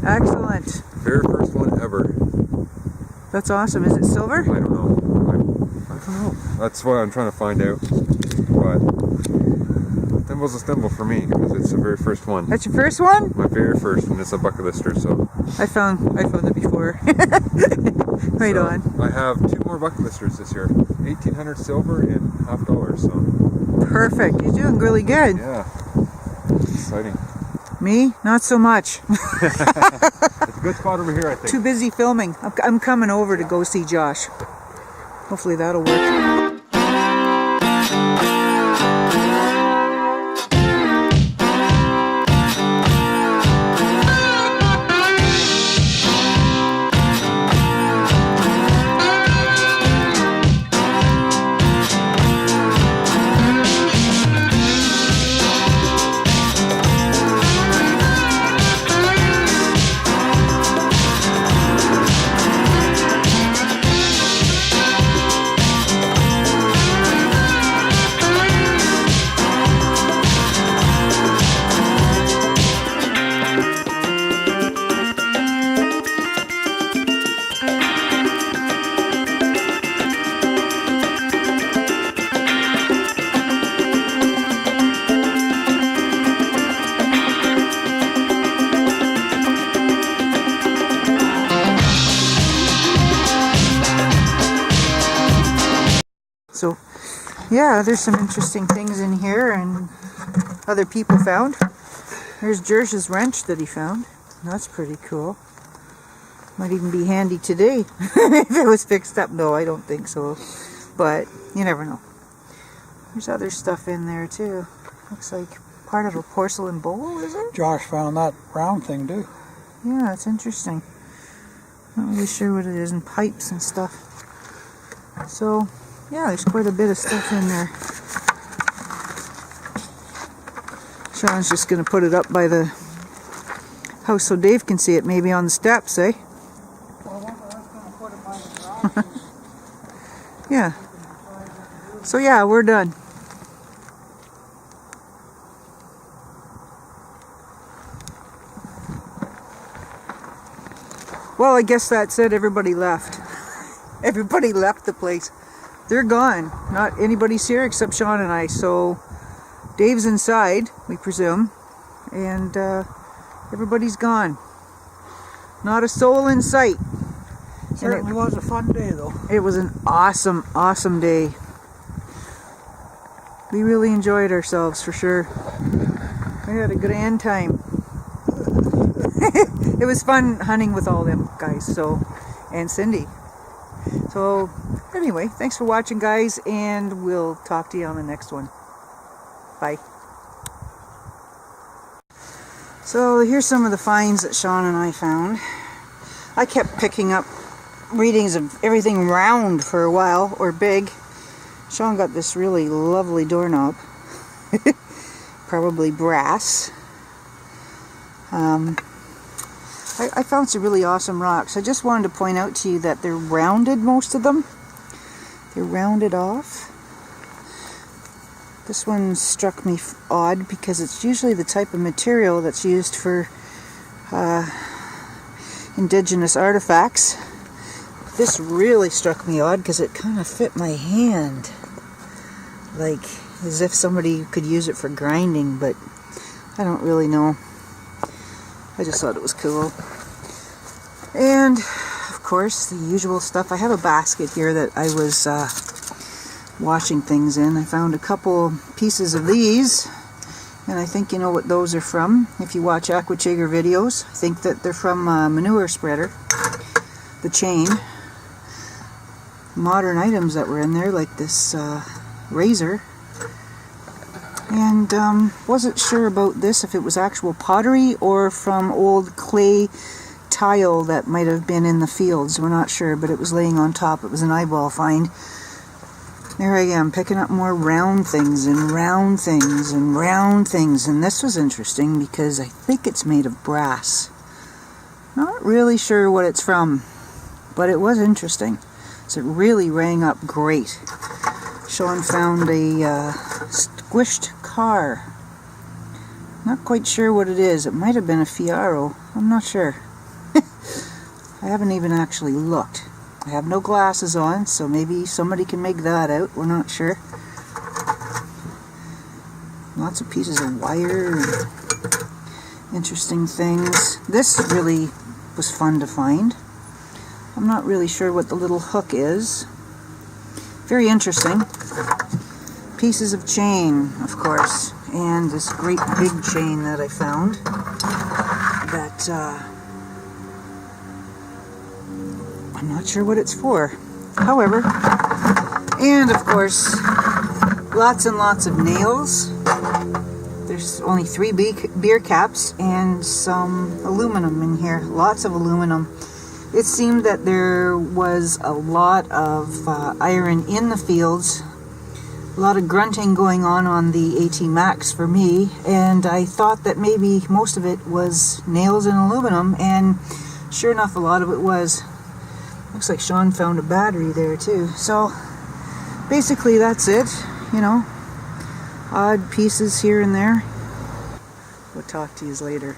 Excellent. Very first one ever. That's awesome. Is it silver? I don't know. I don't know. That's what I'm trying to find out. But a thimble's a thimble for me because it's the very first one. That's your first one? My very first, and it's a bucket lister. So I found it before. Right on. I have 2 more bucket listers this year. 1800 silver and $50. So perfect. You're doing really good. yeah, exciting. Me? Not so much. It's a good spot over here, I think. Too busy filming. I'm coming over to go see Josh. Hopefully that'll work. So, yeah, there's some interesting things in here and other people found. Here's Jersh's wrench that he found. That's pretty cool. Might even be handy today if it was fixed up. No, I don't think so. But you never know. There's other stuff in there too. Looks like part of a porcelain bowl, is it? Josh found that round thing too. Yeah, it's interesting. Not really sure what it is, and pipes and stuff. So, yeah, there's quite a bit of stuff in there. Sean's just going to put it up by the house so Dave can see it, maybe on the steps, eh? Yeah. So yeah, we're done. Well, I guess that's it. Everybody left. Everybody left the place. They're gone. Not anybody's here except Sean and I. So Dave's inside, we presume, and everybody's gone. Not a soul in sight. Certainly was a fun day, though. It was an awesome, awesome day. We really enjoyed ourselves, for sure. We had a grand time. It was fun hunting with all them guys, so, and Cindy. So, anyway, thanks for watching, guys, and we'll talk to you on the next one. Bye. So, here's some of the finds that Sean and I found. I kept picking up readings of everything round for a while, or big. Sean got this really lovely doorknob. Probably brass. I found some really awesome rocks. I just wanted to point out to you that they're rounded, most of them. They're rounded off. This one struck me odd because it's usually the type of material that's used for indigenous artifacts. This really struck me odd because it kind of fit my hand. Like, as if somebody could use it for grinding, but I don't really know. I just thought it was cool. And, of course, the usual stuff. I have a basket here that I was washing things in. I found a couple pieces of these, and I think you know what those are from. If you watch Outdoorsygal videos, I think that they're from a manure spreader. The chain. Modern items that were in there, like this razor. And wasn't sure about this, if it was actual pottery or from old clay tile that might have been in the fields. We're not sure, but it was laying on top. It was an eyeball find. There I am, picking up more round things and round things and round things. And this was interesting because I think it's made of brass. Not really sure what it's from, but it was interesting. So it really rang up great. Sean found a squished car. Not quite sure what it is. It might have been a Fiaro. I'm not sure. I haven't even actually looked. I have no glasses on, so maybe somebody can make that out. We're not sure. Lots of pieces of wire and interesting things. This really was fun to find. I'm not really sure what the little hook is. Very interesting. Pieces of chain, of course, and this great big chain that I found that I'm not sure what it's for. However, and of course, lots and lots of nails. There's only 3 beer caps and some aluminum in here. Lots of aluminum. It seemed that there was a lot of iron in the fields. A lot of grunting going on the AT Max for me. And I thought that maybe most of it was nails and aluminum. And sure enough, a lot of it was. Looks like Sean found a battery there too. So basically that's it. You know, odd pieces here and there. We'll talk to you later.